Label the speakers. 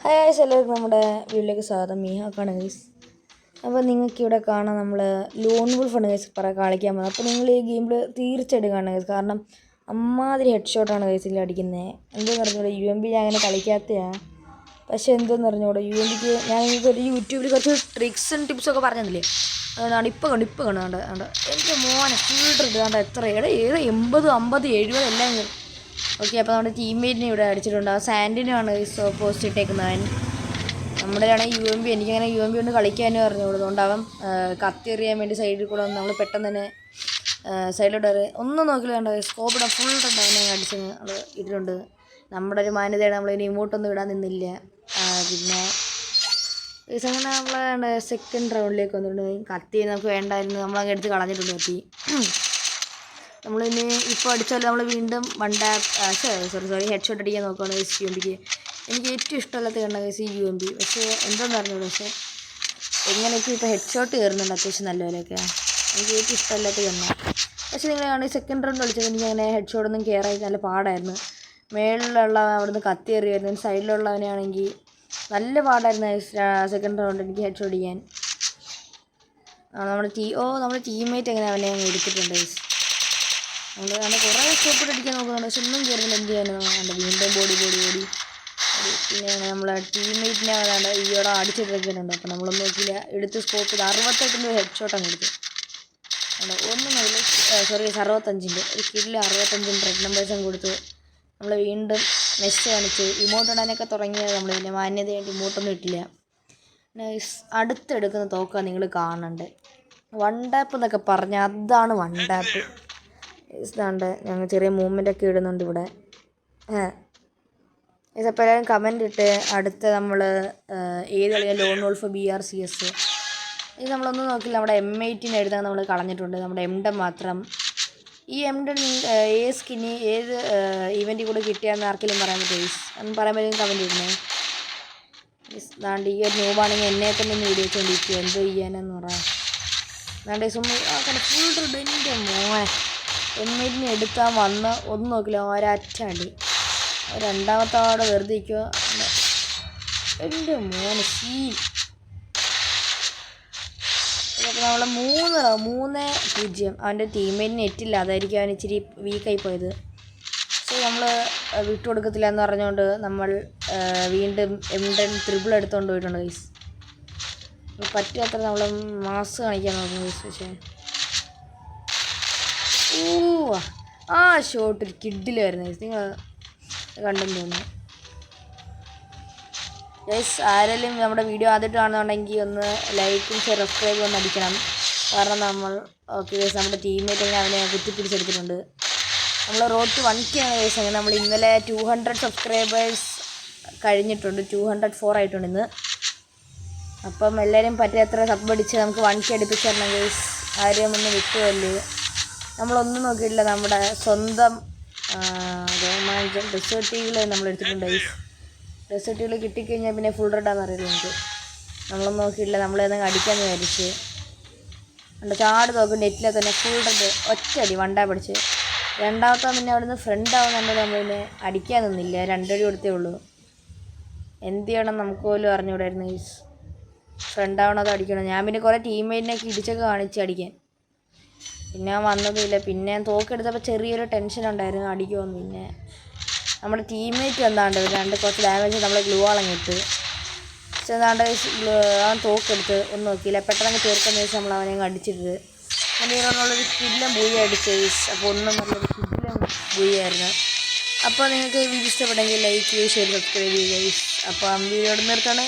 Speaker 1: Hi guys, എല്ലാവർക്കും നമ്മുടെ വീട്ടിലേക്ക് സ്വാഗതം. മീഹാക്കാണ് ഗൈസ്. അപ്പോൾ നിങ്ങൾക്കിവിടെ കാണാം നമ്മൾ ലോൺ വുൾഫാണ് ഗൈസ് കളിക്കാൻ പോകുന്നത്. അപ്പോൾ നിങ്ങൾ ഈ ഗെയിമിൽ തീർച്ചയായിട്ടും കാണുക ഗൈസ്. കാരണം അമ്മാതിരി ഹെഡ് ഷോട്ടാണ് ഗൈസിൽ അടിക്കുന്നത്. എന്തെന്ന് പറഞ്ഞൂടെ, UMP ഞാൻ അങ്ങനെ കളിക്കാത്തതാണ്. പക്ഷേ എന്തെന്ന് പറഞ്ഞൂടെ, UMPക്ക് ഞാൻ ഒരു യൂട്യൂബിൽ കുറച്ച് ട്രിക്സ് ആൻഡ് ടിപ്സൊക്കെ പറഞ്ഞില്ലേ. അതുകൊണ്ടാണ് ഇപ്പോൾ കണ്ടു എൻ്റെ മോനെ ഫുൾ ട്രിപ്പ് കണ്ട എത്ര ഏത് 80, 50, 70 എല്ലാം. ഓക്കെ, അപ്പോൾ നമ്മുടെ ടീംമേറ്റിനെ ഇവിടെ അടിച്ചിട്ടുണ്ട്. ആ സാൻഡിനാണ് പോസ്റ്റ് ഇട്ടേക്കുന്നവൻ. നമ്മുടെ ആണെങ്കിൽ UMP, എനിക്കങ്ങനെ UMP കൊണ്ട് കളിക്കാനും അറിഞ്ഞുള്ളൂ. അതുകൊണ്ട് അവൻ കത്തിയെറിയാൻ വേണ്ടി സൈഡിൽ കൂടെ വന്ന് നമ്മൾ പെട്ടെന്ന് തന്നെ സൈഡിലോട്ട് ഒന്നും നോക്കില്ല. കണ്ട സ്കോപ്പ് ഇടാൻ ഫുൾ ഉണ്ട്. അവനെ അടിച്ച് നമ്മൾ ഇട്ടിട്ടുണ്ട്. നമ്മുടെ ഒരു മാന്യതയാണ്, നമ്മളിനി ഇമോട്ടൊന്നും ഇടാൻ നിന്നില്ല. പിന്നെ അങ്ങനെ നമ്മൾ സെക്കൻഡ് റൗണ്ടിലേക്ക് വന്നിട്ടുണ്ട്. കത്തി നമുക്ക് വേണ്ടായിരുന്നു, നമ്മളങ്ങ് എടുത്ത് കളഞ്ഞിട്ടുണ്ട് കത്തി. നമ്മളിനി ഇപ്പോൾ അടിച്ചാൽ നമ്മൾ വീണ്ടും ഹെഡ് ഷോട്ട് അടിക്കാൻ നോക്കുകയാണ് UMPക്ക്. എനിക്ക് ഏറ്റവും ഇഷ്ടമല്ലാത്ത കണ്ട UMP. പക്ഷേ എന്താണെന്ന് അറിഞ്ഞൂടെ, പക്ഷേ എങ്ങനെയൊക്കെ ഇപ്പോൾ ഹെഡ് ഷോട്ട് കയറുന്നുണ്ട് അത്യാവശ്യം നല്ലപോലെയൊക്കെ. എനിക്ക് ഏറ്റവും ഇഷ്ടമല്ലാത്ത കണ്ട. പക്ഷേ നിങ്ങൾ കാണുക സെക്കൻഡ് റൗണ്ട് കളിച്ചത് എനിക്കങ്ങനെ ഹെഡ് ഷോട്ടൊന്നും കയറാൻ നല്ല പാടായിരുന്നു. മേളിലുള്ള അവിടുന്ന് കത്തി എറിയായിരുന്നു. സൈഡിലുള്ളവനാണെങ്കിൽ നല്ല പാടായിരുന്നു സെക്കൻഡ് റൗണ്ട് എനിക്ക് ഹെഡ് ഷോട്ട് അടിക്കാൻ. നമ്മുടെ ടീംമേറ്റ് എങ്ങനെ അവനെ അങ്ങ് എടുത്തിട്ടുണ്ട്. നമ്മൾ കുറേ സ്റ്റോപ്പ് അടിക്കാൻ നോക്കുന്നുണ്ട്, പക്ഷെ ഒന്നും കയറുന്നില്ല. എന്ത് ചെയ്യാനാണ് വീണ്ടും ബോഡി. പിന്നെ നമ്മളെ ടീംമേറ്റിനെ അതാണ്ട് ഈയോടെ അടിച്ചിട്ടിരിക്കുന്നുണ്ട്. അപ്പോൾ നമ്മളൊന്നും നോക്കിയില്ല, എടുത്ത് സ്കോപ്പ് ചെയ്ത് 68 ഹെഡ് ഷോട്ട് അങ്ങ് എടുത്തു. ഒന്നും നോക്കില്ല, 65 ഒരു കില്ല് 65 റെഡ് നമ്പേഴ്സും കൊടുത്ത് നമ്മൾ വീണ്ടും മെസ്സ് കാണിച്ച് ഇമോട്ട് ഇടാനൊക്കെ തുടങ്ങിയത്. നമ്മൾ പിന്നെ മാന്യതയായിട്ട് ഇമോട്ടൊന്നും ഇട്ടില്ല. അടുത്തെടുക്കുന്ന തോക്കാൻ നിങ്ങൾ കാണണ്ടേ. വൺ ടാപ്പ് എന്നൊക്കെ പറഞ്ഞാൽ അതാണ് വൺ ടാപ്പ്. ഇതാണ്ട് ഞങ്ങൾ ചെറിയ മൂവ്മെൻ്റൊക്കെ ഇടുന്നുണ്ട് ഇവിടെ. ഇതപ്പോൾ എല്ലാവരും കമൻ്റ് ഇട്ട് അടുത്ത നമ്മൾ ഏത് കളിയാണ് ലോൺ വോൾഫ് BRCS. ഇത് നമ്മളൊന്നും നോക്കില്ല, നമ്മുടെ M18 എഴുതാൻ നമ്മൾ കളഞ്ഞിട്ടുണ്ട്. നമ്മുടെ M10 മാത്രം. ഈ M10 ഏത് സ്കിന്നി ഏത് ഇവൻറ്റിൽ കൂടെ കിട്ടിയാന്ന് ആർക്കെങ്കിലും പറയാൻ പറ്റുമോ? അന്ന് പറയാൻ പറ്റും കമൻറ്റ് ഇടുന്നേ. ഈ ഒരു ന്യൂബാണെങ്കിൽ എന്നെ തന്നെ ഒന്ന് വീഡിയോ വെച്ചുകൊണ്ടിരിക്കുക, എന്തോ ചെയ്യാനെന്ന് പറയാം. ഫുൾ ട്രിഡ് എൻ്റെ മോനെ. M18 എടുക്കാൻ വന്ന് ഒന്നും നോക്കില്ല, ഒരൊറ്റ അടി. രണ്ടാമത്തെ ആടെ വെറുതെ ഇരിക്കുക. എൻ്റെ മോനെ സീൻ. അപ്പോൾ നമ്മൾ 3-0. അവൻ്റെ ടീമേറ്റിന് എറ്റില്ല, അതായിരിക്കും അവൻ ഇച്ചിരി വീക്കായി പോയത്. പക്ഷേ നമ്മൾ വിട്ടുകൊടുക്കത്തില്ല എന്ന് പറഞ്ഞുകൊണ്ട് നമ്മൾ വീണ്ടും M10 ട്രിപ്പിൾ എടുത്തുകൊണ്ട് പോയിട്ടുണ്ട് ഗൈസ്. പറ്റാത്ര നമ്മൾ മാസ് കാണിക്കാൻ നോക്കും ഗൈസ്. പക്ഷേ ആ ഷോട്ട് ഒരു കിഡിലായിരുന്നു ഗൈസ്. നിങ്ങൾ കണ്ടെന്ന് തോന്നുന്നു ഗൈസ്. ആരെങ്കിലും നമ്മുടെ വീഡിയോ ആദ്യമായിട്ട് കാണുന്നുണ്ടെങ്കിൽ ഒന്ന് ലൈക്കും സബ്സ്ക്രൈബും ഒന്ന് അടിക്കണം. കാരണം നമ്മൾ ഗൈസ് നമ്മുടെ ടീമേറ്റ് തന്നെ അവനെ കുത്തിപ്പിടിച്ചെടുത്തിട്ടുണ്ട്. നമ്മൾ റോഡ് ടു 1K ആണ് ഗൈസ്. അങ്ങനെ നമ്മൾ ഇന്നലെ 200 സബ്സ്ക്രൈബേഴ്സ് കഴിഞ്ഞിട്ടുണ്ട്. 204 ആയിട്ടുണ്ട് ഇന്ന്. അപ്പം എല്ലാവരും പറ്റിയത്ര സബ് അടിച്ച് നമുക്ക് 1K അടുപ്പിച്ച് തരണം ഗൈസ്. ആരെയും ഒന്ന് വിട്ടുമല്ലേ. നമ്മളൊന്നും നോക്കിയിട്ടില്ല, നമ്മുടെ സ്വന്തം രോമാഞ്ചം ഡെസേർട്ട് ഈഗിൾ നമ്മൾ എടുത്തിട്ടുണ്ട് ഗൈസ്. ഡെസേർട്ട് ഈഗിൾ കിട്ടിക്കഴിഞ്ഞാൽ പിന്നെ ഫുൾ റെഡാന്ന് അറിയില്ല നമുക്ക്. നമ്മളൊന്നും നോക്കിയിട്ടില്ല, നമ്മളേതെങ്കിലും അടിക്കാമെന്ന് വിചാരിച്ച് ചാട് നോക്കും. നെറ്റിലെ തന്നെ ഫുൾ റെഡ് ഒറ്റടി വണ്ടാ പഠിച്ച്. രണ്ടാമത്തെ പിന്നെ അവിടുന്ന് ഫ്രണ്ട് ആവുന്നുണ്ടെങ്കിൽ നമ്മൾ പിന്നെ അടിക്കാൻ നിന്നില്ല, 2 അടി കൊടുത്തേ ഉള്ളൂ. എന്ത് ചെയ്യണം നമുക്ക് പോലും അറിഞ്ഞുകൂടായിരുന്നു ഗൈസ്. ഫ്രണ്ട് ആവണത് അടിക്കണം. ഞാൻ പിന്നെ കുറേ ടീംമേറ്റിനൊക്കെ ഇടിച്ചൊക്കെ കാണിച്ച് അടിക്കാൻ. പിന്നെ ഞാൻ വന്നതുമില്ല. പിന്നെ ഞാൻ തോക്കെടുത്തപ്പോൾ ചെറിയൊരു ടെൻഷൻ ഉണ്ടായിരുന്നു അടിക്കുമെന്ന്. പിന്നെ നമ്മുടെ ടീംമേറ്റ് എന്താണ്ട് കുറച്ച് ഡാമേജ് നമ്മൾ ഗ്ലൂ ആളങ്ങിട്ട്. പക്ഷേ എന്താണ്ട് അവൻ തോക്കെടുത്ത് ഒന്നും നോക്കിയില്ല, പെട്ടെന്ന് തീർക്കുന്ന ദിവസം നമ്മൾ അവനെ അടിച്ചിട്ട് അതിനുള്ളൊരു കില്ലും ബൂയി അടിച്ച്. അപ്പോൾ ഒന്നും നല്ലൊരു കില്ലും ബൂയായിരുന്നു. അപ്പോൾ നിങ്ങൾക്ക് വീഡിയോ ഇഷ്ടപ്പെട്ടെങ്കിൽ ലൈക്ക് ചെയ്യുക, ഷെയർ, സബ്സ്ക്രൈബ് ചെയ്യുക. അപ്പോൾ വീഡിയോ നിർത്തണേ.